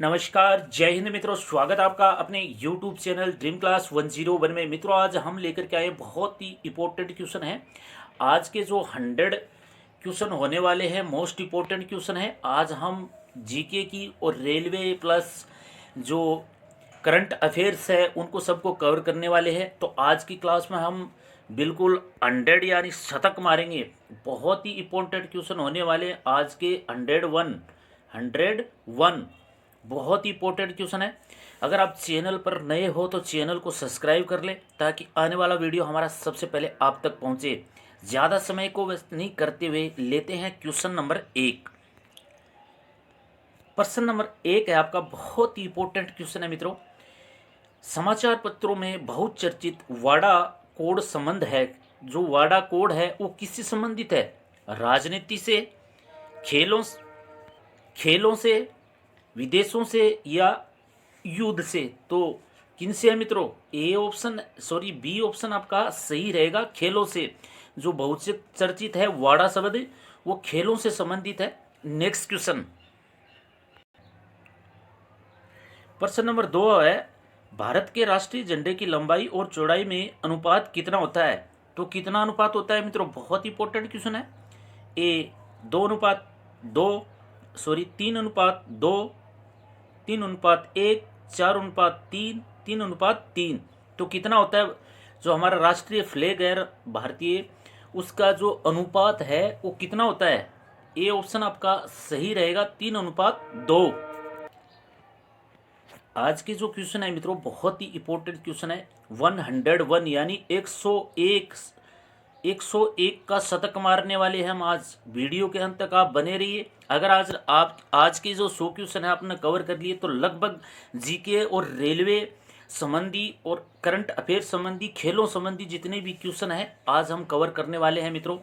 नमस्कार, जय हिंद मित्रों। स्वागत है आपका अपने YouTube चैनल ड्रीम क्लास 101 में। मित्रों, आज हम लेकर के आए बहुत ही इम्पोर्टेंट क्वेश्चन है। आज के जो 100 क्वेश्चन होने वाले हैं, मोस्ट इम्पोर्टेंट क्वेश्चन है। आज हम जीके की और रेलवे प्लस जो करंट अफेयर्स है उनको सबको कवर करने वाले हैं। तो आज की क्लास में हम बिल्कुल 100 यानी शतक मारेंगे। बहुत ही इम्पोर्टेंट क्वेश्चन होने वाले हैं आज के 101 बहुत ही इंपॉर्टेंट क्वेश्चन है। अगर आप चैनल पर नए हो तो चैनल को सब्सक्राइब कर ले ताकि आने वाला वीडियो हमारा सबसे पहले आप तक पहुंचे। ज़्यादा समय को व्यस्त नहीं करते हुए लेते हैं क्वेश्चन नंबर 1। प्रश्न नंबर 1 है आपका, बहुत ही इंपॉर्टेंट क्वेश्चन है मित्रों। समाचार पत्रों में बहुत चर्चित वाडा कोड संबंध है। जो वाडा कोड है वो किससे संबंधित है? राजनीति से, खेलों खेलों से, विदेशों से या युद्ध से? तो किनसे है मित्रों? बी ऑप्शन आपका सही रहेगा, खेलों से। जो बहुत से चर्चित है वाडा शब्द वो खेलों से संबंधित है। नेक्स्ट क्वेश्चन, प्रश्न नंबर 2 है, भारत के राष्ट्रीय झंडे की लंबाई और चौड़ाई में अनुपात कितना होता है? तो कितना अनुपात होता है मित्रों? बहुत इंपॉर्टेंट क्वेश्चन है। ए 3:2, 3:1, 4:3, 3:3। तो कितना होता है? जो हमारा राष्ट्रीय फ्लैग है भारतीय, उसका जो अनुपात है वो कितना होता है? ए ऑप्शन आपका सही रहेगा, 3:2। आज के जो क्वेश्चन है मित्रों बहुत ही इंपॉर्टेंट क्वेश्चन है। 101 यानी 101 का शतक मारने वाले हैं हम आज। वीडियो के अंत तक आप बने रहिए। अगर आज के जो 100 क्वेश्चन है आपने कवर कर लिए तो लगभग जीके और रेलवे संबंधी और करंट अफेयर संबंधी, खेलों संबंधी जितने भी क्वेश्चन है आज हम कवर करने वाले हैं मित्रों।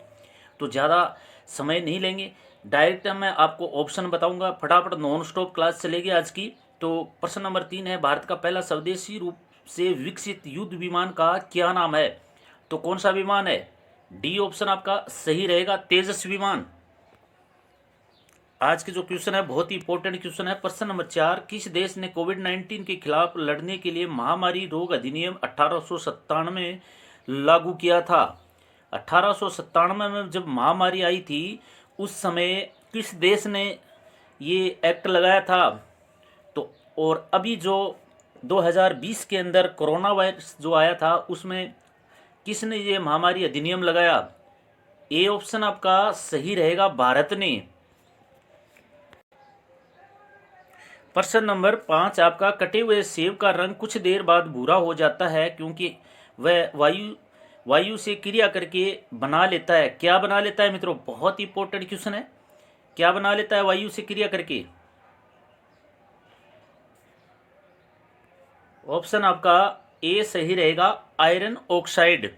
तो ज़्यादा समय नहीं लेंगे, डायरेक्ट मैं आपको ऑप्शन बताऊंगा। फटाफट नॉन स्टॉप क्लास चलेगी आज की। तो प्रश्न नंबर 3 है, भारत का पहला स्वदेशी रूप से विकसित युद्ध विमान का क्या नाम है? तो कौन सा विमान है? डी ऑप्शन आपका सही रहेगा, तेजस विमान। आज के जो क्वेश्चन है बहुत ही इंपॉर्टेंट क्वेश्चन है। प्रश्न नंबर 4, किस देश ने कोविड-19 के खिलाफ लड़ने के लिए महामारी रोग अधिनियम 1897 में लागू किया था? 1897 में जब महामारी आई थी उस समय किस देश ने ये एक्ट लगाया था? तो और अभी जो 2020 के अंदर कोरोना वायरस जो आया था उसमें किसने ये महामारी अधिनियम लगाया? ए ऑप्शन आपका सही रहेगा, भारत ने। प्रश्न नंबर 5 आपका, कटे हुए सेब का रंग कुछ देर बाद भूरा हो जाता है क्योंकि वह वायु से क्रिया करके बना लेता है। क्या बना लेता है मित्रों? बहुत इंपॉर्टेंट क्वेश्चन है। क्या बना लेता है वायु से क्रिया करके? ऑप्शन आपका ए सही रहेगा, आयरन ऑक्साइड।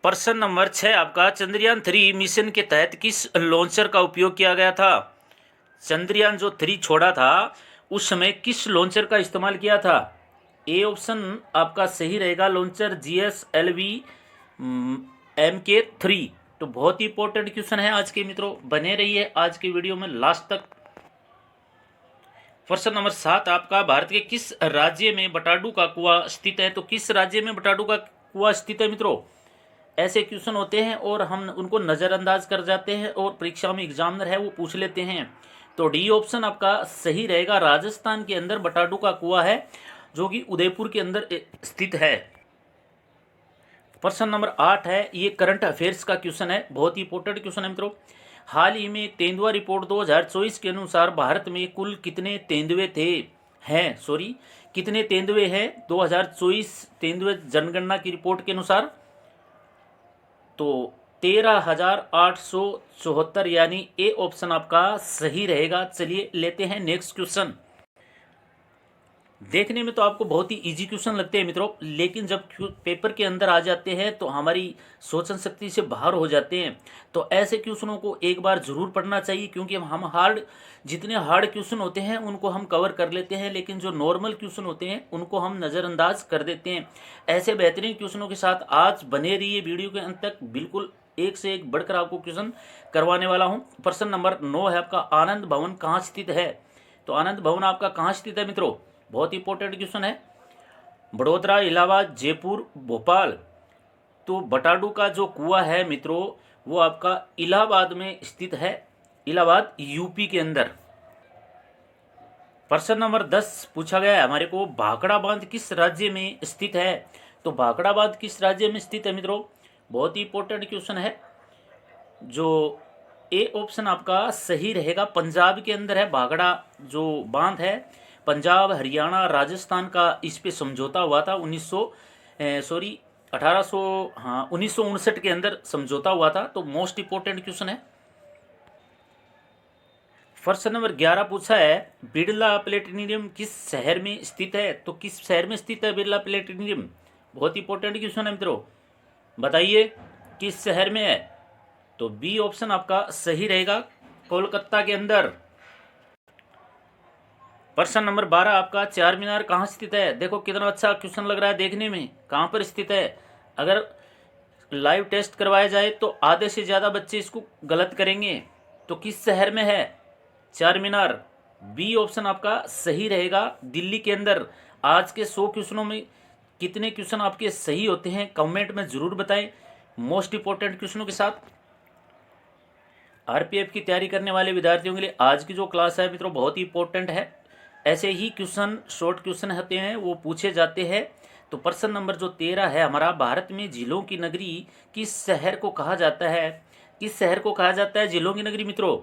प्रश्न नंबर 6 आपका, चंद्रयान 3 मिशन के तहत किस लॉन्चर का उपयोग किया गया था? चंद्रयान जो 3 छोड़ा था उस समय किस लॉन्चर का इस्तेमाल किया था? ए ऑप्शन आपका सही रहेगा, लॉन्चर GSLV Mk3। तो बहुत ही इंपॉर्टेंट क्वेश्चन है आज के मित्रों, बने रहिए आज के वीडियो में लास्ट तक। प्रश्न नंबर 7 आपका, भारत के किस राज्य में बटाडू का कुआं स्थित है? तो किस राज्य में बटाडू का कुआं स्थित है मित्रों? ऐसे क्वेश्चन होते हैं और हम उनको नज़रअंदाज कर जाते हैं और परीक्षा में एग्जामिनर है वो पूछ लेते हैं। तो डी ऑप्शन आपका सही रहेगा, राजस्थान के अंदर बटाडू का कुआं है जो कि उदयपुर के अंदर स्थित है। प्रश्न नंबर 8 है, ये करंट अफेयर्स का क्वेश्चन है, बहुत ही इंपॉर्टेंट क्वेश्चन है मित्रों। हाल ही में तेंदुआ रिपोर्ट 2024 के अनुसार भारत में कुल कितने तेंदुए कितने तेंदुए हैं 2024 तेंदुए जनगणना की रिपोर्ट के अनुसार? तो 13,874 यानी ए ऑप्शन आपका सही रहेगा। चलिए लेते हैं नेक्स्ट क्वेश्चन। देखने में तो आपको बहुत ही इजी क्वेश्चन लगते हैं मित्रों, लेकिन जब पेपर के अंदर आ जाते हैं तो हमारी सोचन शक्ति से बाहर हो जाते हैं। तो ऐसे क्वेश्चनों को एक बार ज़रूर पढ़ना चाहिए क्योंकि हम जितने हार्ड क्वेश्चन होते हैं उनको हम कवर कर लेते हैं, लेकिन जो नॉर्मल क्वेश्चन होते हैं उनको हम नज़रअंदाज कर देते हैं। ऐसे बेहतरीन क्वेश्चनों के साथ आज बने रहिए वीडियो के अंत तक, बिल्कुल एक से एक बढ़कर आपको क्वेश्चन करवाने वाला हूं। प्रश्न नंबर 9 है आपका, आनंद भवन कहाँ स्थित है? तो आनंद भवन आपका कहाँ स्थित है मित्रों? बहुत इंपॉर्टेंट क्वेश्चन है। बड़ोदरा, इलाहाबाद, जयपुर, भोपाल। तो बटाडू का जो कुआं है मित्रों वो आपका इलाहाबाद में स्थित है, इलाहाबाद यूपी के अंदर। प्रश्न नंबर 10 पूछा गया है हमारे को, भाखड़ा बांध किस राज्य में स्थित है? तो भाखड़ा बांध किस राज्य में स्थित है मित्रों? बहुत ही इंपॉर्टेंट क्वेश्चन है। जो ए ऑप्शन आपका सही रहेगा, पंजाब के अंदर है भाखड़ा जो बांध है। पंजाब, हरियाणा, राजस्थान का इस पे समझौता हुआ था 1959 के अंदर समझौता हुआ था। तो मोस्ट इंपॉर्टेंट क्वेश्चन है। प्रश्न नंबर 11 पूछा है, बिरला प्लेटिनियम किस शहर में स्थित है? तो किस शहर में स्थित है बिरला प्लेटिनियम? बहुत इंपॉर्टेंट क्वेश्चन है मित्रों, बताइए किस शहर में है? तो बी ऑप्शन आपका सही रहेगा, कोलकाता के अंदर। प्रश्न नंबर 12 आपका, चार मीनार कहाँ स्थित है? देखो कितना अच्छा क्वेश्चन लग रहा है देखने में, कहाँ पर स्थित है? अगर लाइव टेस्ट करवाया जाए तो आधे से ज़्यादा बच्चे इसको गलत करेंगे। तो किस शहर में है चार मीनार? बी ऑप्शन आपका सही रहेगा, दिल्ली के अंदर। आज के 100 क्वेश्चनों में कितने क्वेश्चन आपके सही होते हैं कमेंट में जरूर बताएं, मोस्ट इंपॉर्टेंट क्वेश्चनों के साथ। आरपीएफ की तैयारी करने वाले विद्यार्थियों के लिए आज की जो क्लास है मित्रों बहुत ही इंपॉर्टेंट है। ऐसे ही क्वेश्चन, शॉर्ट क्वेश्चन होते हैं वो पूछे जाते हैं। तो प्रश्न नंबर जो 13 है हमारा, भारत में झीलों की नगरी किस शहर को कहा जाता है? किस शहर को कहा जाता है झीलों की नगरी मित्रों?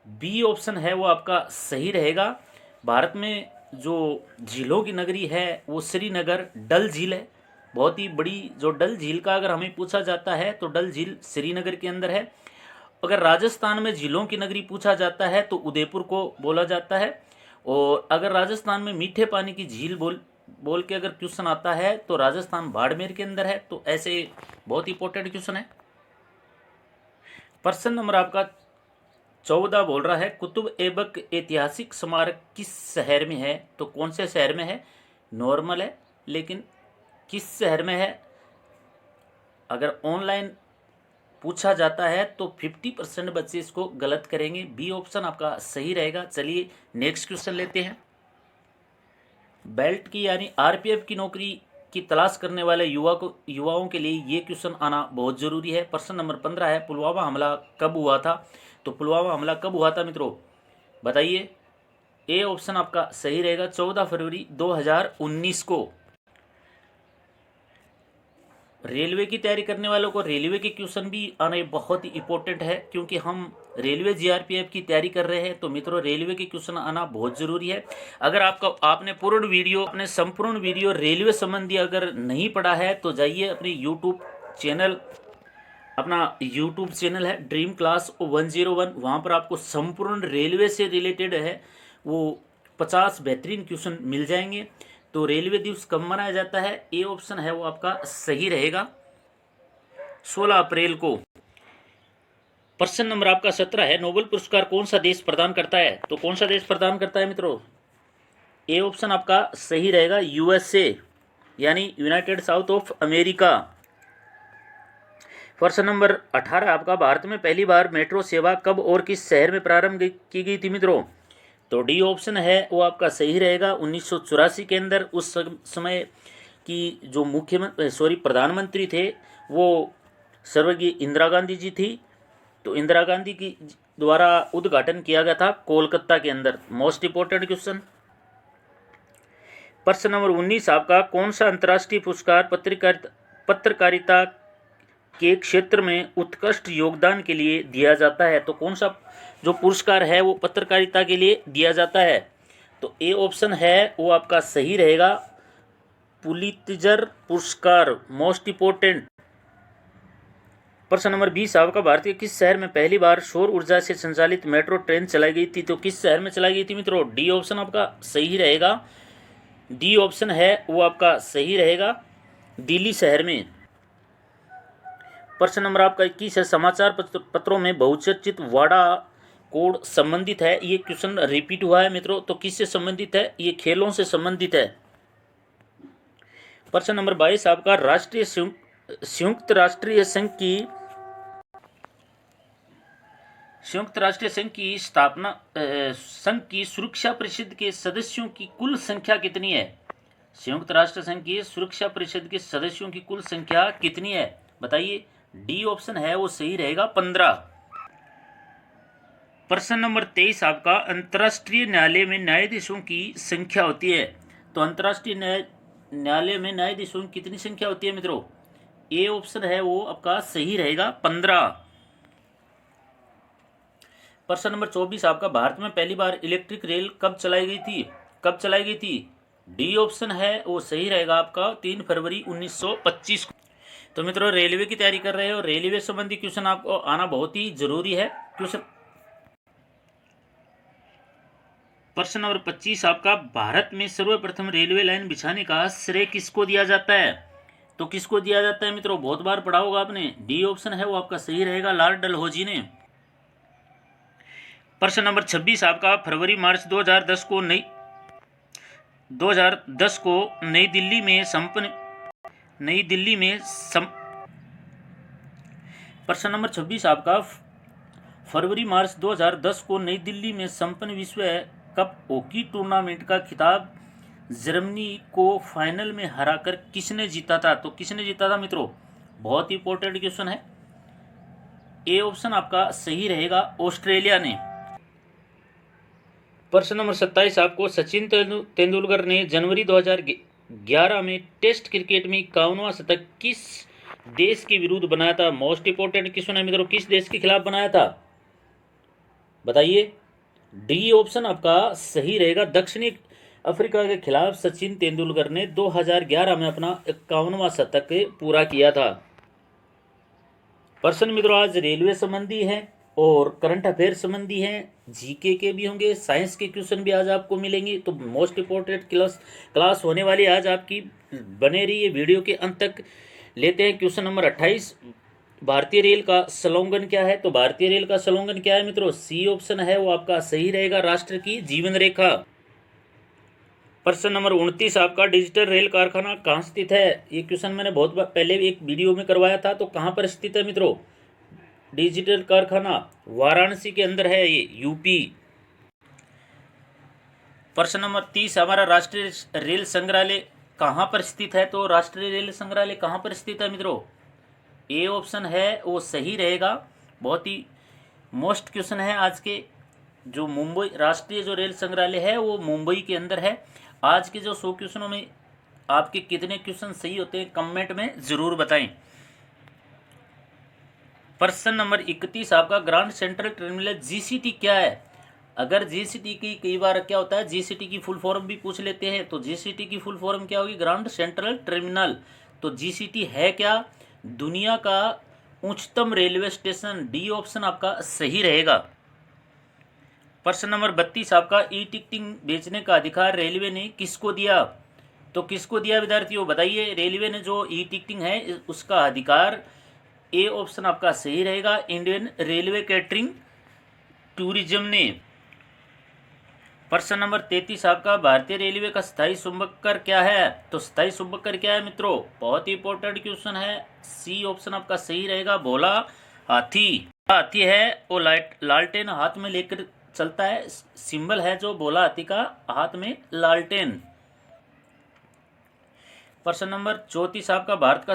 बी ऑप्शन है वो आपका सही रहेगा। भारत में जो झीलों की नगरी है वो श्रीनगर, डल झील है। बहुत ही बड़ी जो डल झील का अगर हमें पूछा जाता है तो डल झील श्रीनगर के अंदर है। अगर राजस्थान में झीलों की नगरी पूछा जाता है तो उदयपुर को बोला जाता है। और अगर राजस्थान में मीठे पानी की झील बोल के अगर क्वेश्चन आता है तो राजस्थान बाड़मेर के अंदर है। तो ऐसे बहुत इंपॉर्टेंट क्वेश्चन है। प्रश्न नंबर आपका 14 बोल रहा है, कुतुब ऐबक ऐतिहासिक स्मारक किस शहर में है? तो कौन से शहर में है? नॉर्मल है लेकिन किस शहर में है? अगर ऑनलाइन पूछा जाता है तो 50% बच्चे इसको गलत करेंगे। बी ऑप्शन आपका सही रहेगा। चलिए नेक्स्ट क्वेश्चन लेते हैं। बेल्ट की यानी आरपीएफ की नौकरी की तलाश करने वाले युवाओं के लिए ये क्वेश्चन आना बहुत जरूरी है। प्रश्न नंबर 15 है, पुलवामा हमला कब हुआ था? तो पुलवामा हमला कब हुआ था मित्रों, बताइए। ए ऑप्शन आपका सही रहेगा, 14 फरवरी 2019 को। रेलवे की तैयारी करने वालों को रेलवे के क्वेश्चन भी आना बहुत ही इंपॉर्टेंट है, क्योंकि हम रेलवे जीआरपीएफ की तैयारी कर रहे हैं। तो मित्रों रेलवे के क्वेश्चन आना बहुत ज़रूरी है। अगर आपने संपूर्ण वीडियो रेलवे संबंधी अगर नहीं पढ़ा है तो जाइए अपने यूट्यूब चैनल है ड्रीम क्लास 101, वहाँ पर आपको संपूर्ण रेलवे से रिलेटेड है वो 50 बेहतरीन क्वेश्चन मिल जाएंगे। तो रेलवे दिवस कब मनाया जाता है? ए ऑप्शन है वो आपका सही रहेगा, 16 अप्रैल को। प्रश्न नंबर आपका 17 है, नोबेल पुरस्कार कौन सा देश प्रदान करता है? तो कौन सा देश प्रदान करता है मित्रों? ए ऑप्शन आपका सही रहेगा, यूएसए यानी यूनाइटेड साउथ ऑफ अमेरिका। प्रश्न नंबर 18 आपका, भारत में पहली बार मेट्रो सेवा कब और किस शहर में प्रारंभ की गई थी मित्रों? तो डी ऑप्शन है वो आपका सही रहेगा, 1984 के अंदर। उस समय की जो प्रधानमंत्री थे वो स्वर्गीय इंदिरा गांधी जी थी। तो इंदिरा गांधी की द्वारा उद्घाटन किया गया था कोलकाता के अंदर। Most important question. प्रश्न नंबर 19 आपका, कौन सा अंतर्राष्ट्रीय पुरस्कार पत्रकारिता के क्षेत्र में उत्कृष्ट योगदान के लिए दिया जाता है? तो कौन सा जो पुरस्कार है वो पत्रकारिता के लिए दिया जाता है? तो ए ऑप्शन है वो आपका सही रहेगा, पुलित्जर पुरस्कार, मोस्ट इंपॉर्टेंट। प्रश्न नंबर 20 आपका, भारत के किस शहर में पहली बार सौर ऊर्जा से संचालित मेट्रो ट्रेन चलाई गई थी? तो किस शहर में चलाई गई थी मित्रों? डी ऑप्शन आपका सही रहेगा, डी ऑप्शन है वो आपका सही रहेगा, दिल्ली शहर में। प्रश्न नंबर आपका 21 है, समाचार पत्रों में बहुचर्चित वाडा कोड संबंधित है। ये क्वेश्चन रिपीट हुआ है मित्रों, तो किससे संबंधित है? ये खेलों से संबंधित है। प्रश्न नंबर 22 आपका, राष्ट्रीय संयुक्त राष्ट्रीय संघ की स्थापना संघ की सुरक्षा परिषद के सदस्यों की कुल संख्या कितनी है? संयुक्त राष्ट्र संघ की सुरक्षा परिषद के सदस्यों की कुल संख्या कितनी है? बताइए। डी ऑप्शन है वो सही रहेगा, 15। प्रश्न नंबर 23 आपका, अंतर्राष्ट्रीय न्यायालय में न्यायाधीशों की संख्या होती है। तो अंतर्राष्ट्रीय न्यायालय में न्यायाधीशों की कितनी संख्या होती है मित्रों? ए ऑप्शन है वो आपका सही रहेगा, 15। प्रश्न नंबर 24 आपका, भारत में पहली बार इलेक्ट्रिक रेल कब चलाई गई थी? कब चलाई गई थी? डी ऑप्शन है वो सही रहेगा आपका, 3 फरवरी 1925 को। तो मित्रों, रेलवे की तैयारी कर रहे हो, रेलवे संबंधी क्वेश्चन आपको आना बहुत ही जरूरी है। प्रश्न नंबर 25 आपका, भारत में सर्वप्रथम रेलवे लाइन बिछाने का श्रेय किसको दिया जाता है? तो किसको दिया जाता है मित्रों? बहुत बार पढ़ा होगा आपने। डी ऑप्शन है वो आपका सही रहेगा, लॉर्ड डलहौजी ने। प्रश्न नंबर 26 आपका, फरवरी मार्च 2010 को नई दिल्ली में प्रश्न नंबर 26 आपका, फरवरी मार्च 2010 को नई दिल्ली में संपन्न विश्व कप हॉकी टूर्नामेंट का खिताब जर्मनी को फाइनल में हराकर किसने जीता था? तो किसने जीता था मित्रों? बहुत ही इंपॉर्टेंट क्वेश्चन है। ए ऑप्शन आपका सही रहेगा, ऑस्ट्रेलिया ने। प्रश्न नंबर 27 आपको, सचिन तेंदुलकर ने जनवरी 2011 में टेस्ट क्रिकेट में 51वां शतक किस देश के विरुद्ध बनाया था? मोस्ट इंपोर्टेंट क्वेश्चन है मित्रों, किस देश के खिलाफ बनाया था? बताइए। डी ऑप्शन आपका सही रहेगा, दक्षिणी अफ्रीका के खिलाफ सचिन तेंदुलकर ने 2011 में अपना 51वां शतक पूरा किया था। प्रश्न मित्रों आज रेलवे संबंधी है और करंट अफेयर संबंधी हैं, जीके के भी होंगे, साइंस के क्वेश्चन भी आज आपको मिलेंगे। तो मोस्ट इंपोर्टेंट क्लास होने वाली आज आपकी, बने रहिए वीडियो के अंत तक। लेते हैं क्वेश्चन नंबर 28, भारतीय रेल का स्लोगन क्या है? तो भारतीय रेल का स्लोगन क्या है मित्रों? सी ऑप्शन है वो आपका सही रहेगा, राष्ट्र की जीवन रेखा। प्रश्न नंबर 29 आपका, डिजिटल रेल कारखाना कहाँ स्थित है? ये क्वेश्चन मैंने बहुत बार पहले एक वीडियो में करवाया था। तो कहाँ पर स्थित है मित्रों डिजिटल कारखाना? वाराणसी के अंदर है ये, यूपी। प्रश्न नंबर 30 हमारा, राष्ट्रीय रेल संग्रहालय कहाँ पर स्थित है? तो राष्ट्रीय रेल संग्रहालय कहाँ पर स्थित है मित्रों? ए ऑप्शन है वो सही रहेगा। बहुत ही मोस्ट क्वेश्चन है आज के। जो मुंबई राष्ट्रीय जो रेल संग्रहालय है वो मुंबई के अंदर है। आज के जो 100 क्वेश्चनों में आपके कितने क्वेश्चन सही होते हैं कमेंट में जरूर बताएं। प्रश्न नंबर 31 आपका, ग्रांड सेंट्रल टर्मिनल जीसीटी क्या है? अगर जीसीटी की कई बार क्या होता है, जीसीटी की फुल फॉर्म भी पूछ लेते हैं। तो जीसीटी की फुल फॉर्म क्या होगी? Grand central terminal. तो जीसीटी है क्या? दुनिया का उच्चतम रेलवे स्टेशन। डी ऑप्शन आपका सही रहेगा। प्रश्न नंबर 32 आपका, ई टिकटिंग बेचने का अधिकार रेलवे ने किसको दिया? तो किसको दिया विद्यार्थियों? बताइए। रेलवे ने जो ई टिकटिंग है उसका अधिकार, ए ऑप्शन आपका सही रहेगा, इंडियन रेलवे कैटरिंग टूरिज्म ने। प्रश्न नंबर 33 आपका, भारतीय रेलवे का स्थायी शुभंकर क्या है? तो स्थायी शुभंकर क्या है मित्रों? बहुत ही इंपॉर्टेंट क्वेश्चन है। सी ऑप्शन आपका सही रहेगा, भोला हाथी। हाथी है वो लालटेन हाथ में लेकर चलता है, सिंबल है जो भोला हाथी का, हाथ में लालटेन। प्रश्न नंबर 34 आपका, भारत का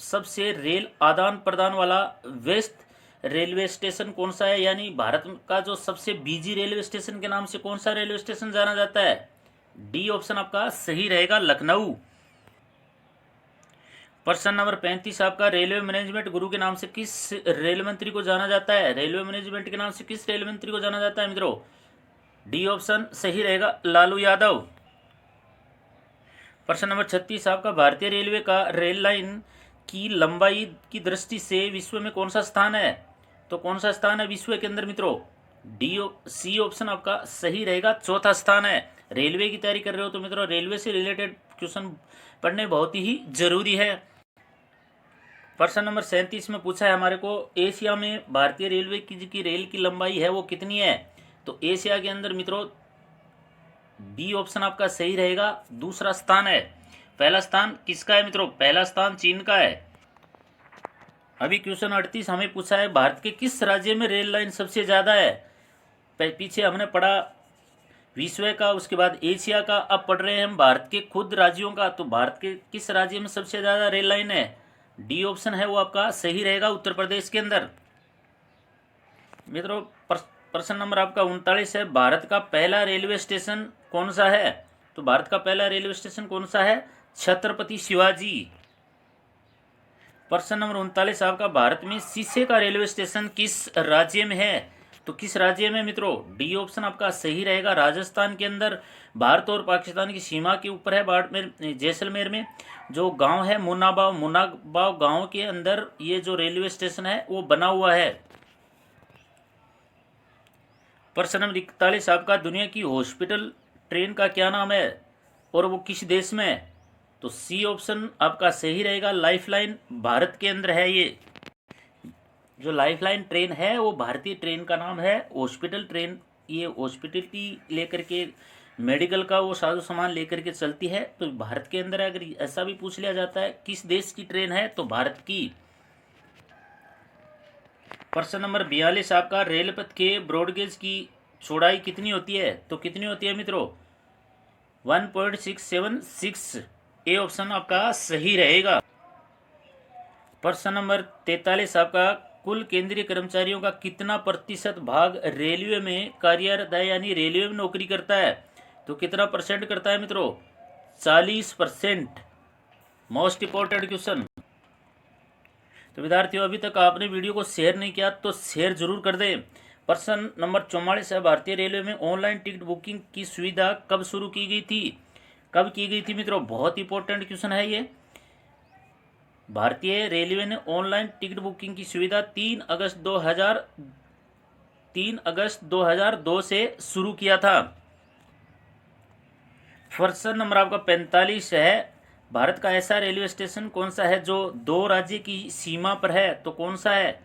सबसे रेल आदान प्रदान वाला व्यस्त रेलवे स्टेशन कौन सा है? यानी भारत का जो सबसे बिजी रेलवे स्टेशन के नाम से कौन सा रेलवे स्टेशन जाना जाता है? डी ऑप्शन आपका सही रहेगा, लखनऊ। प्रश्न नंबर 35 आपका, रेलवे मैनेजमेंट गुरु के नाम से किस रेल मंत्री को जाना जाता है? रेलवे मैनेजमेंट के नाम से किस रेल मंत्री को जाना जाता है मित्रों? डी ऑप्शन सही रहेगा, लालू यादव। प्रश्न नंबर 36 आपका, भारतीय रेलवे का रेल लाइन की लंबाई की दृष्टि से विश्व में कौन सा स्थान है? तो कौन सा स्थान है विश्व के अंदर मित्रों? सी ऑप्शन आपका सही रहेगा, चौथा स्थान है। रेलवे की तैयारी कर रहे हो तो मित्रों रेलवे से रिलेटेड क्वेश्चन पढ़ने बहुत ही जरूरी है। प्रश्न नंबर 37 में पूछा है हमारे को, एशिया में भारतीय रेलवे की रेल की लंबाई है वो कितनी है? तो एशिया के अंदर मित्रों बी ऑप्शन आपका सही रहेगा, दूसरा स्थान है। पहला स्थान किसका है मित्रों? पहला स्थान चीन का है। अभी क्वेश्चन 38 हमें पूछा है भारत के किस राज्य में रेल लाइन सबसे ज़्यादा है। पीछे हमने पढ़ा विश्व का, उसके बाद एशिया का, अब पढ़ रहे हैं हम भारत के खुद राज्यों का। तो भारत के किस राज्य में सबसे ज़्यादा रेल लाइन है? डी ऑप्शन है वो आपका सही रहेगा, उत्तर प्रदेश के अंदर। मित्रों प्रश्न नंबर आपका 39 है, भारत का पहला रेलवे स्टेशन कौन सा है? तो भारत का पहला रेलवे स्टेशन कौन सा है? छत्रपति शिवाजी। प्रश्न नंबर 39 आपका, भारत में शीशे का रेलवे स्टेशन किस राज्य में है? तो किस राज्य में मित्रों? डी ऑप्शन आपका सही रहेगा, राजस्थान के अंदर। भारत और पाकिस्तान की सीमा के ऊपर है, बाड़मेर जैसलमेर में जो गांव है मुनाबाव गांव के अंदर ये जो रेलवे स्टेशन है वो बना हुआ है। प्रश्न नंबर 41 आपका, दुनिया की हॉस्पिटल ट्रेन का क्या नाम है और वो किस देश में है? तो सी ऑप्शन आपका सही रहेगा, लाइफलाइन। भारत के अंदर है ये जो लाइफलाइन ट्रेन है वो भारतीय ट्रेन का नाम है। हॉस्पिटल ट्रेन ये हॉस्पिटलिटी लेकर के, मेडिकल का वो साजो सामान लेकर के चलती है। तो भारत के अंदर अगर ऐसा भी पूछ लिया जाता है किस देश की ट्रेन है, तो भारत की। प्रश्न नंबर 42 आपका, रेलपथ के ब्रॉडगेज की चौड़ाई कितनी होती है? तो कितनी होती है मित्रों? 1.676। ए ऑप्शन आपका सही रहेगा। प्रश्न नंबर 43 आपका, कुल केंद्रीय कर्मचारियों का कितना प्रतिशत भाग रेलवे में कार्यरत है, यानी रेलवे में नौकरी करता है? तो कितना परसेंट करता है मित्रों? 40%। Most important question. तो विद्यार्थियों, अभी तक आपने वीडियो को शेयर नहीं किया तो शेयर जरूर कर दें। प्रश्न नंबर 44 है, भारतीय रेलवे में ऑनलाइन टिकट बुकिंग की सुविधा कब शुरू की गई थी? कब की गई थी मित्रों? बहुत इंपॉर्टेंट क्वेश्चन है ये। भारतीय रेलवे ने ऑनलाइन टिकट बुकिंग की सुविधा 3 अगस्त 2002 से शुरू किया था। प्रश्न नंबर आपका 45 है, भारत का ऐसा रेलवे स्टेशन कौन सा है जो 2 राज्य की सीमा पर है? तो कौन सा है?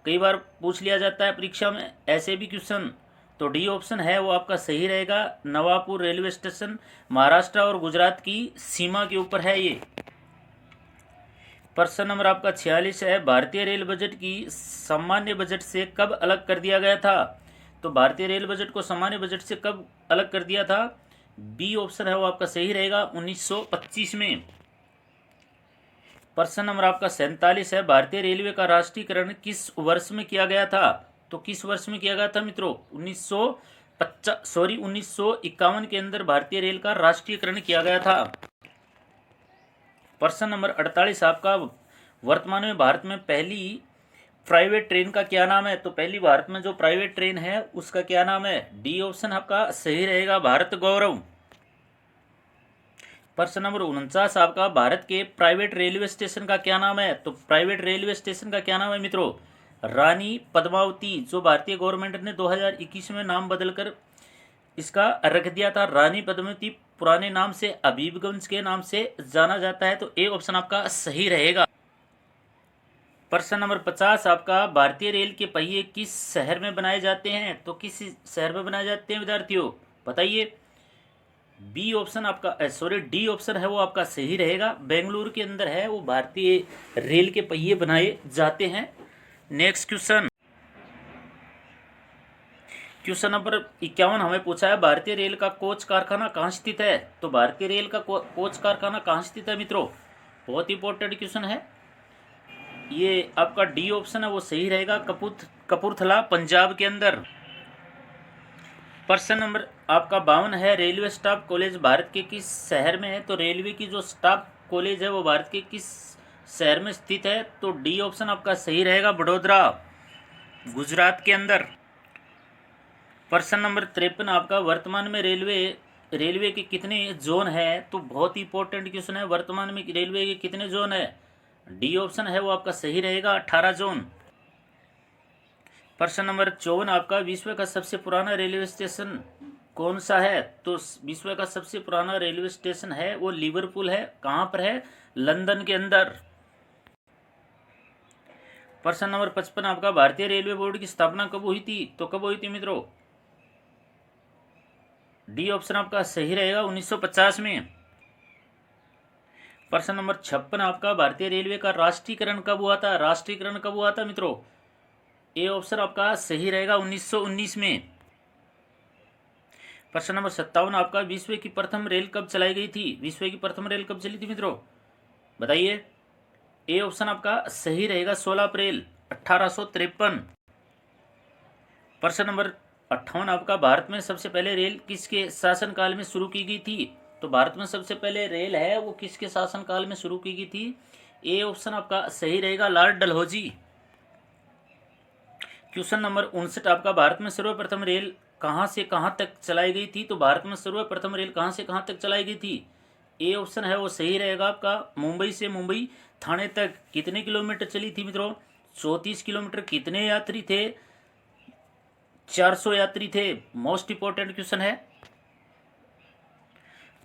कई बार पूछ लिया जाता है परीक्षा में ऐसे भी क्वेश्चन। तो डी ऑप्शन है वो आपका सही रहेगा, नवापुर रेलवे स्टेशन महाराष्ट्र और गुजरात की सीमा के ऊपर है ये। प्रश्न नंबर आपका 46 है, भारतीय रेल बजट की सामान्य बजट से कब अलग कर दिया गया था? तो भारतीय रेल बजट को सामान्य बजट से कब अलग कर दिया था? बी ऑप्शन है वो आपका सही रहेगा, 1925 में। प्रश्न नंबर आपका 47 है, भारतीय रेलवे का राष्ट्रीयकरण किस वर्ष में किया गया था? तो किस वर्ष में किया गया था मित्रों? 1951 के अंदर भारतीय रेल का राष्ट्रीयकरण किया गया था। प्रश्न नंबर 48 आपका, वर्तमान में भारत में पहली प्राइवेट ट्रेन का क्या नाम है? तो पहली भारत में जो प्राइवेट ट्रेन है उसका क्या नाम है? डी ऑप्शन आपका सही रहेगा, भारत गौरव। प्रश्न नंबर 49 आपका, भारत के प्राइवेट रेलवे स्टेशन का क्या नाम है? तो प्राइवेट रेलवे स्टेशन का क्या नाम है मित्रों? रानी पद्मावती, जो भारतीय गवर्नमेंट ने 2021 में नाम बदलकर इसका रख दिया था रानी पद्मावती, पुराने नाम से हबीबगंज के नाम से जाना जाता है। तो ए ऑप्शन आपका सही रहेगा। प्रश्न नंबर 50 आपका, भारतीय रेल के पहिए किस शहर में बनाए जाते हैं? तो किस शहर में बनाए जाते हैं विद्यार्थियों, बताइए। बी ऑप्शन आपका डी ऑप्शन है वो आपका सही रहेगा, बेंगलुरु के अंदर है वो भारतीय रेल के पहिए बनाए जाते हैं। नेक्स्ट क्वेश्चन नंबर 51 हमें पूछा है, भारतीय रेल का कोच कारखाना कहाँ स्थित है? तो भारतीय रेल का कोच कारखाना कहाँ स्थित है मित्रों? बहुत इंपॉर्टेंट क्वेश्चन है ये। आपका डी ऑप्शन है वो सही रहेगा, कपूरथला पंजाब के अंदर। प्रश्न नंबर आपका 52 है, रेलवे स्टाफ कॉलेज भारत के किस शहर में है? तो रेलवे की जो स्टाफ कॉलेज है वो भारत के किस शहर में स्थित है? तो डी ऑप्शन आपका सही रहेगा, वडोदरा गुजरात के अंदर। प्रश्न नंबर 53 आपका, वर्तमान में रेलवे के कितने जोन है? तो बहुत ही इंपॉर्टेंट क्वेश्चन है, वर्तमान में रेलवे के कितने जोन है? डी ऑप्शन है वो आपका सही रहेगा, 18 जोन। प्रश्न नंबर 54 आपका, विश्व का सबसे पुराना रेलवे स्टेशन कौन सा है? तो विश्व का सबसे पुराना रेलवे स्टेशन है वो लिवरपूल है। कहाँ पर है? लंदन के अंदर। प्रश्न नंबर 55 आपका, भारतीय रेलवे बोर्ड की स्थापना कब हुई थी? तो कब हुई थी मित्रों? डी ऑप्शन आपका सही रहेगा, 1950 में। प्रश्न नंबर 56 आपका, भारतीय रेलवे का राष्ट्रीयकरण कब हुआ था? राष्ट्रीयकरण कब हुआ था मित्रों? ए ऑप्शन आपका सही रहेगा 1919 में। प्रश्न नंबर 57 आपका, विश्व की प्रथम रेल कब चलाई गई थी? विश्व की प्रथम रेल कब चली थी मित्रों, बताइए। ए ऑप्शन आपका सही रहेगा 16 अप्रैल 1853। प्रश्न नंबर 58 आपका, भारत में सबसे पहले रेल किसके शासनकाल में शुरू की गई थी? तो भारत में सबसे पहले रेल है वो किसके शासनकाल में शुरू की गई थी? ए ऑप्शन आपका सही रहेगा लॉर्ड डलहौजी। क्वेश्चन नंबर 59 आपका, भारत में सर्वप्रथम रेल कहां से कहां तक चलाई गई थी? तो भारत में सर्वप्रथम रेल कहां से कहां तक चलाई गई थी? ए ऑप्शन है वो सही रहेगा आपका मुंबई से मुंबई थाने तक। कितने किलोमीटर चली थी मित्रों? 34 किलोमीटर। कितने यात्री थे? 400 यात्री थे। मोस्ट इंपोर्टेंट क्वेश्चन है।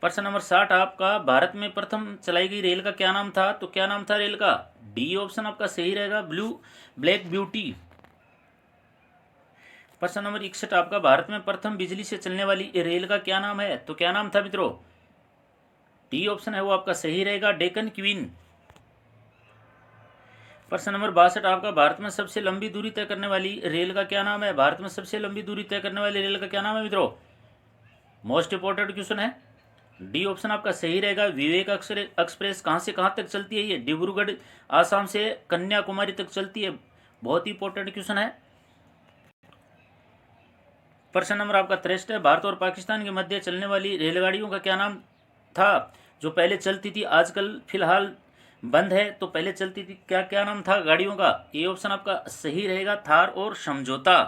प्रश्न नंबर 60 आपका, भारत में प्रथम चलाई गई रेल का क्या नाम था? तो क्या नाम था रेल का? डी ऑप्शन आपका सही रहेगा ब्लैक ब्यूटी। प्रश्न नंबर 61 आपका, भारत में प्रथम बिजली से चलने वाली रेल का क्या नाम है? तो क्या नाम था मित्रों? डी ऑप्शन है वो आपका सही रहेगा डेक्कन क्वीन। प्रश्न नंबर 62 आपका, भारत में सबसे लंबी दूरी तय करने वाली रेल का क्या नाम है? भारत में सबसे लंबी दूरी तय करने वाली रेल का क्या नाम है मित्रों? मोस्ट इंपोर्टेंट क्वेश्चन है। डी ऑप्शन आपका सही रहेगा विवेक एक्सप्रेस। कहां से कहां तक चलती है ये? डिब्रूगढ़ आसाम से कन्याकुमारी तक चलती है। बहुत ही इंपॉर्टेंट क्वेश्चन है। प्रश्न नंबर आपका 63 है, भारत और पाकिस्तान के मध्य चलने वाली रेलगाड़ियों का क्या नाम था? जो पहले चलती थी आजकल फिलहाल बंद है, तो पहले चलती थी क्या क्या नाम था गाड़ियों का? ए ऑप्शन आपका सही रहेगा थार और समझौता।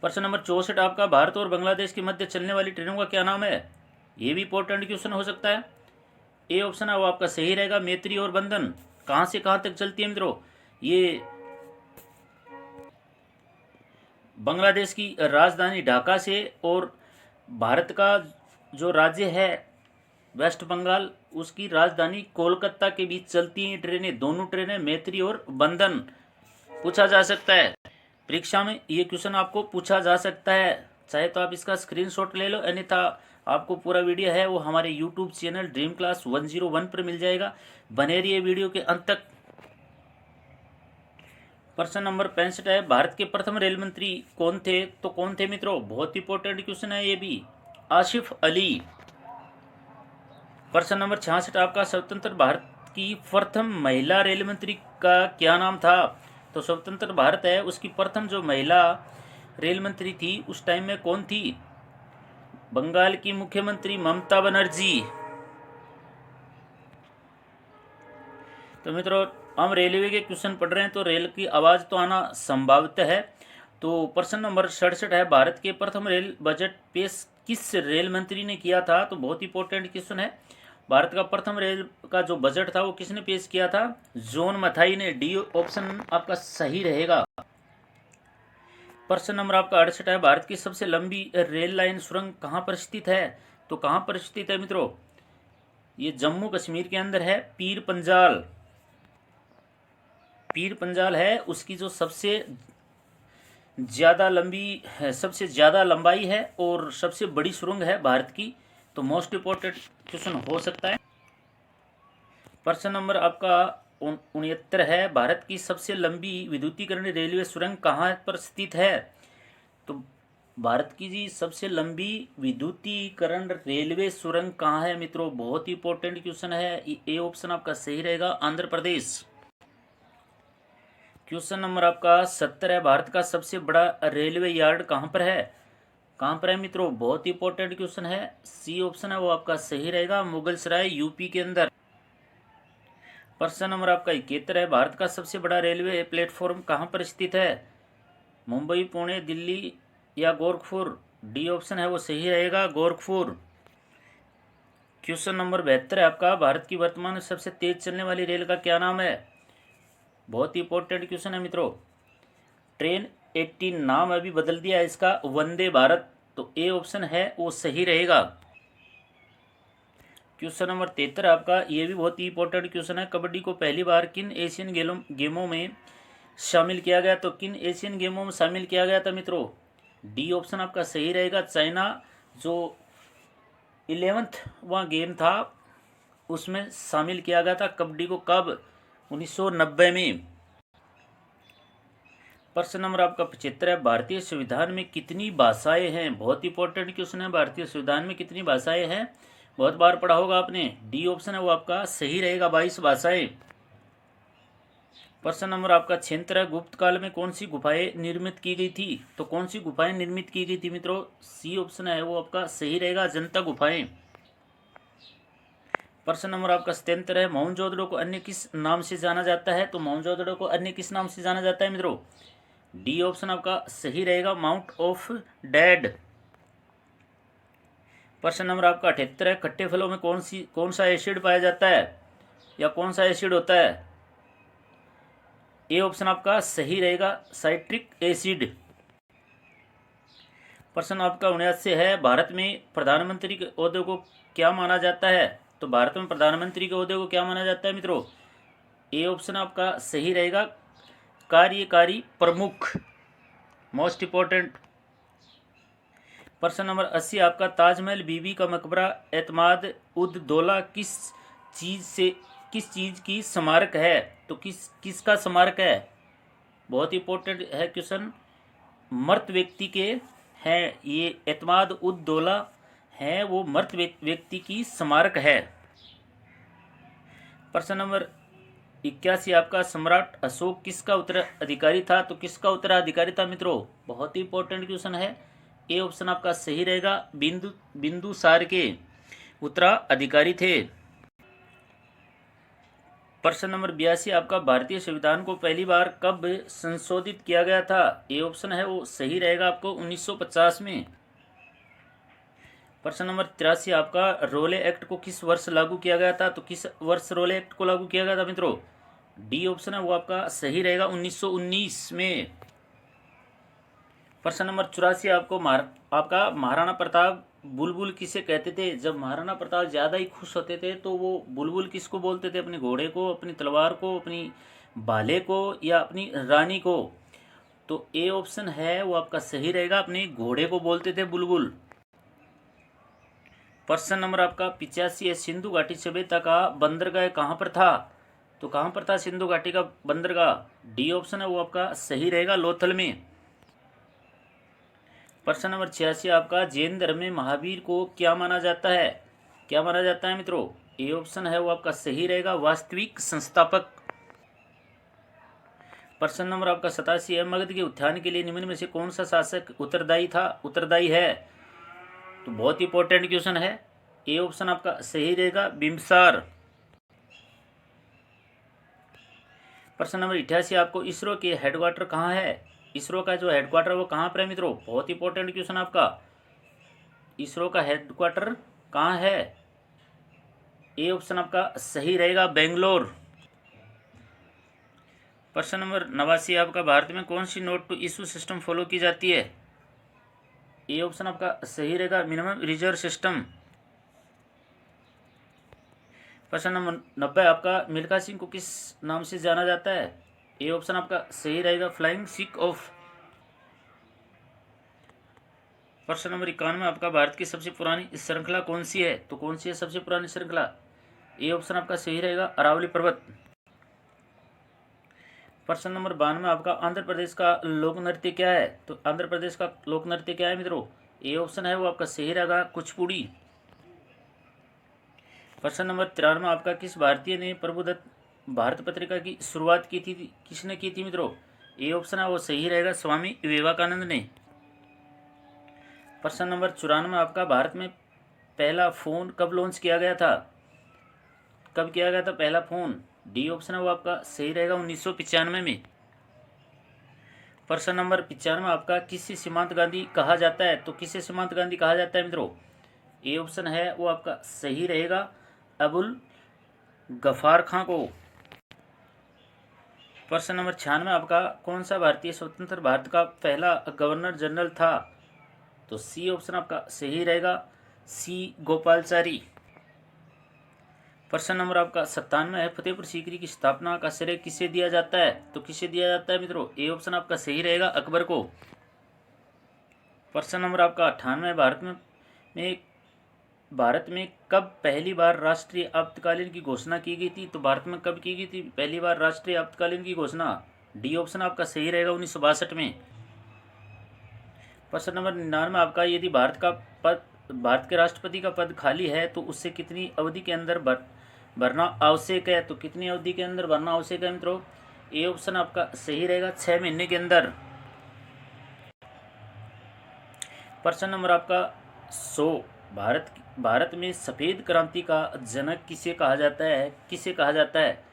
प्रश्न नंबर 64 आपका, भारत और बांग्लादेश के मध्य चलने वाली ट्रेनों का क्या नाम है? ये भी इंपॉर्टेंट क्वेश्चन हो सकता है। ए ऑप्शन है वो आपका सही रहेगा मैत्री और बंधन। कहां से कहां तक चलती है मित्रों? ये बांग्लादेश की राजधानी ढाका से और भारत का जो राज्य है वेस्ट बंगाल उसकी राजधानी कोलकाता के बीच चलती हैं ट्रेनें। दोनों ट्रेनें मैत्री और बंधन। पूछा जा सकता है परीक्षा में, ये क्वेश्चन आपको पूछा जा सकता है। चाहे तो आप इसका स्क्रीनशॉट ले लो, अन्यथा आपको पूरा वीडियो है वो हमारे यूट्यूब चैनल ड्रीम क्लास 101 पर मिल जाएगा। बने रहिए वीडियो के अंत तक। प्रश्न नंबर 65 है, भारत के प्रथम रेल मंत्री कौन थे? तो कौन थे मित्रों? बहुत इंपॉर्टेंट क्वेश्चन है ये भी, आसिफ अली। प्रश्न नंबर 66 आपका, स्वतंत्र भारत की प्रथम महिला रेल मंत्री का क्या नाम था? तो स्वतंत्र भारत है उसकी प्रथम जो महिला रेल मंत्री थी उस टाइम में कौन थी? बंगाल की मुख्यमंत्री ममता बनर्जी। तो मित्रों हम रेलवे के क्वेश्चन पढ़ रहे हैं तो रेल की आवाज़ तो आना संभावित है। तो प्रश्न नंबर 67 है, भारत के प्रथम रेल बजट पेश किस रेल मंत्री ने किया था? तो बहुत इंपॉर्टेंट क्वेश्चन है। भारत का प्रथम रेल का जो बजट था वो किसने पेश किया था? जॉन मथाई ने। डी ऑप्शन आपका सही रहेगा। प्रश्न नंबर आपका 68 है, भारत की सबसे लंबी रेल लाइन सुरंग कहाँ पर स्थित है? तो कहाँ पर स्थित है मित्रों? ये जम्मू कश्मीर के अंदर है, पीर पंजाल। पीर पंजाल है उसकी जो सबसे ज़्यादा लंबी है, सबसे ज़्यादा लंबाई है और सबसे बड़ी सुरंग है भारत की। तो मोस्ट इंपॉर्टेंट क्वेश्चन हो सकता है। प्रश्न नंबर आपका 69 है, भारत की सबसे लंबी विद्युतीकरण रेलवे सुरंग कहाँ पर स्थित है? तो भारत की जी सबसे लंबी विद्युतीकरण रेलवे सुरंग कहाँ है मित्रों? बहुत ही इंपॉर्टेंट क्वेश्चन है। ए ऑप्शन आपका सही रहेगा आंध्र प्रदेश। क्वेश्चन नंबर आपका 70 है, भारत का सबसे बड़ा रेलवे यार्ड कहाँ पर है? कहाँ पर है मित्रों? बहुत ही इंपॉर्टेंट क्वेश्चन है। सी ऑप्शन है वो आपका सही रहेगा मुगलसराय यूपी के अंदर। प्रश्न नंबर आपका 71 है, भारत का सबसे बड़ा रेलवे प्लेटफॉर्म कहाँ पर स्थित है? मुंबई, पुणे, दिल्ली या गोरखपुर? डी ऑप्शन है वो सही रहेगा गोरखपुर। क्वेश्चन नंबर 72 है आपका, भारत की वर्तमान में सबसे तेज चलने वाली रेल का क्या नाम है? बहुत ही इंपॉर्टेंट क्वेश्चन है मित्रों। ट्रेन 18 नाम अभी बदल दिया है इसका, वंदे भारत। तो ए ऑप्शन है वो सही रहेगा। क्वेश्चन नंबर 73 आपका, ये भी बहुत ही इंपॉर्टेंट क्वेश्चन है। कबड्डी को पहली बार किन एशियन गेमों में शामिल किया गया? तो किन एशियन गेमों में शामिल किया गया था मित्रों? डी ऑप्शन आपका सही रहेगा चाइना। जो 11वां गेम था उसमें शामिल किया गया था कबड्डी को, कब? 1990 में। प्रश्न नंबर आपका 75 है, भारतीय संविधान में कितनी भाषाएं हैं? बहुत इंपॉर्टेंट क्वेश्चन है, भारतीय संविधान में कितनी भाषाएं हैं? बहुत बार पढ़ा होगा आपने। डी ऑप्शन है वो आपका सही रहेगा, 22 भाषाएं। प्रश्न नंबर आपका 76 है, गुप्त काल में कौन सी गुफाएं निर्मित की गई थी? तो कौन सी गुफाएं निर्मित की गई थी मित्रों? सी ऑप्शन है वो आपका सही रहेगा, अजंता गुफाएं। प्रश्न नंबर आपका 77 है, मोहनजोदड़ो को अन्य किस नाम से जाना जाता है? तो मोहनजोदड़ो को अन्य किस नाम से जाना जाता है मित्रों? डी ऑप्शन आपका सही रहेगा, माउंट ऑफ डेड। प्रश्न नंबर आपका 78 है, खट्टे फलों में कौन सा एसिड पाया जाता है या कौन सा एसिड होता है? ए ऑप्शन आपका सही रहेगा, साइट्रिक एसिड। प्रश्न आपका 79 है, भारत में प्रधानमंत्री के ओहदे को क्या माना जाता है? तो भारत में प्रधानमंत्री के ओहदे को क्या माना जाता है मित्रों? ए ऑप्शन आपका सही रहेगा, कार्यकारी प्रमुख, मोस्ट इंपॉर्टेंट। प्रश्न नंबर 80 आपका ताजमहल बीबी का मकबरा एतमाद उद दौला किस चीज़ की स्मारक है? तो किसका स्मारक है? बहुत इंपॉर्टेंट है क्वेश्चन, मर्द व्यक्ति के हैं ये, एतमाद उद दौला है वो मर्द व्यक्ति की स्मारक है। प्रश्न नंबर 81 आपका सम्राट अशोक किसका उत्तराधिकारी था? तो किसका उत्तराधिकारी था मित्रों? बहुत ही इंपॉर्टेंट क्वेश्चन है। ए ऑप्शन आपका सही रहेगा, बिंदुसार के उत्तराधिकारी थे। प्रश्न नंबर 82 आपका भारतीय संविधान को पहली बार कब संशोधित किया गया था? ए ऑप्शन है वो सही रहेगा आपको 1950 में। प्रश्न नंबर 83 आपका रोले एक्ट को किस वर्ष लागू किया गया था? तो किस वर्ष रोले एक्ट को लागू किया गया था मित्रों? डी ऑप्शन है वो आपका सही रहेगा, 1919 में। प्रश्न नंबर 84 आपका महाराणा प्रताप बुलबुल किसे कहते थे? जब महाराणा प्रताप ज़्यादा ही खुश होते थे तो वो बुलबुल किसको बोलते थे? अपने घोड़े को, अपनी तलवार को, अपनी भाले को या अपनी रानी को? तो ए ऑप्शन है वो आपका सही रहेगा, अपने घोड़े को बोलते थे बुलबुल। प्रश्न नंबर आपका 85 है, सिंधु घाटी सभ्यता का बंदरगाह कहाँ पर था? तो कहाँ पर था सिंधु घाटी का बंदरगाह? डी ऑप्शन है वो आपका सही रहेगा, लोथल में। प्रश्न नंबर 86 आपका जैन धर्म में महावीर को क्या माना जाता है? क्या माना जाता है मित्रों? ए ऑप्शन है वो आपका सही रहेगा, वास्तविक संस्थापक। प्रश्न नंबर आपका 87 है, मगध के उत्थान के लिए निम्न में से कौन सा शासक उत्तरदायी है? तो बहुत इंपॉर्टेंट क्वेश्चन है, ए ऑप्शन आपका सही रहेगा, बिम्बिसार। प्रश्न नंबर 88 आपको इसरो के हेडक्वार्टर कहाँ है? इसरो का जो हेडक्वार्टर वो कहाँ पर है मित्रों? बहुत इंपॉर्टेंट क्वेश्चन आपका, इसरो का हेडक्वार्टर कहाँ है? ए ऑप्शन आपका सही रहेगा, बेंगलोर। प्रश्न नंबर 89 आपका भारत में कौन सी note to issue system follow की जाती है? ए ऑप्शन आपका सही रहेगा, मिनिमम रिजर्व सिस्टम। प्रश्न नंबर 90 आपका मिल्खा सिंह को किस नाम से जाना जाता है? ए ऑप्शन आपका सही रहेगा, फ्लाइंग सिख ऑफ। प्रश्न नंबर 91 आपका भारत की सबसे पुरानी श्रृंखला कौन सी है? तो कौन सी है सबसे पुरानी श्रृंखला? ए ऑप्शन आपका सही रहेगा, अरावली पर्वत। प्रश्न नंबर 92 आपका आंध्र प्रदेश का लोक नृत्य क्या है? तो आंध्र प्रदेश का लोक नृत्य क्या है मित्रों? ए ऑप्शन है वो आपका सही रहेगा, कुचिपुड़ी। प्रश्न नंबर 93 आपका किस भारतीय ने प्रबुद्ध भारत पत्रिका की शुरुआत की थी? किसने की थी मित्रों? ए ऑप्शन है वो सही रहेगा, स्वामी विवेकानंद ने। प्रश्न नंबर 94 आपका भारत में पहला फ़ोन कब लॉन्च किया गया था? कब किया गया था पहला फ़ोन? डी ऑप्शन है वो आपका सही रहेगा, 1995 में। प्रश्न नंबर 95 आपका किसे सीमांत गांधी कहा जाता है? तो किसे सीमांत गांधी कहा जाता है मित्रों? ए ऑप्शन है वो आपका सही रहेगा, अबुल गफार खां को। प्रश्न नंबर 96 आपका कौन सा भारतीय स्वतंत्र भारत का पहला गवर्नर जनरल था? तो सी ऑप्शन आपका सही रहेगा, सी गोपालचारी। प्रश्न नंबर आपका 97 है, फतेहपुर सीकरी की स्थापना का श्रेय किसे दिया जाता है? तो किसे दिया जाता है मित्रों? ए ऑप्शन आपका सही रहेगा, अकबर को। प्रश्न नंबर आपका 98 भारत में भारत में कब पहली बार राष्ट्रीय आपातकालीन की घोषणा की गई थी? तो भारत में कब की गई थी पहली बार राष्ट्रीय आपातकालीन की घोषणा? डी ऑप्शन आपका सही रहेगा, 1962 में। प्रश्न नंबर 99 आपका, यदि भारत के राष्ट्रपति का पद खाली है तो उससे कितनी अवधि के अंदर भरना आवश्यक है? तो कितनी अवधि के अंदर भरना आवश्यक है मित्रों? ए ऑप्शन आपका सही रहेगा, 6 महीने के अंदर। प्रश्न नंबर आपका 100, भारत में सफ़ेद क्रांति का जनक किसे कहा जाता है? किसे कहा जाता है?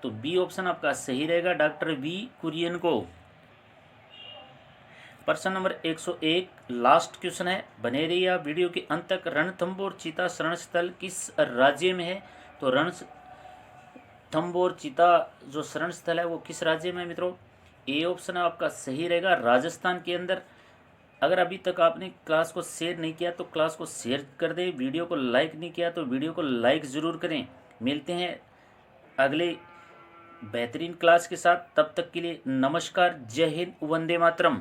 तो बी ऑप्शन आपका सही रहेगा, डॉक्टर वी कुरियन को। प्रश्न नंबर 101 लास्ट क्वेश्चन है, बने रहिए वीडियो के अंत तक। रणथंबोर चीता शरण स्थल किस राज्य में है? तो रणथंबोर चीता जो शरण स्थल है वो किस राज्य में है मित्रों? ए ऑप्शन आपका सही रहेगा, राजस्थान के अंदर। अगर अभी तक आपने क्लास को शेयर नहीं किया तो क्लास को शेयर कर दें, वीडियो को लाइक नहीं किया तो वीडियो को लाइक ज़रूर करें। मिलते हैं अगले बेहतरीन क्लास के साथ, तब तक के लिए नमस्कार, जय हिंद, वंदे मातरम।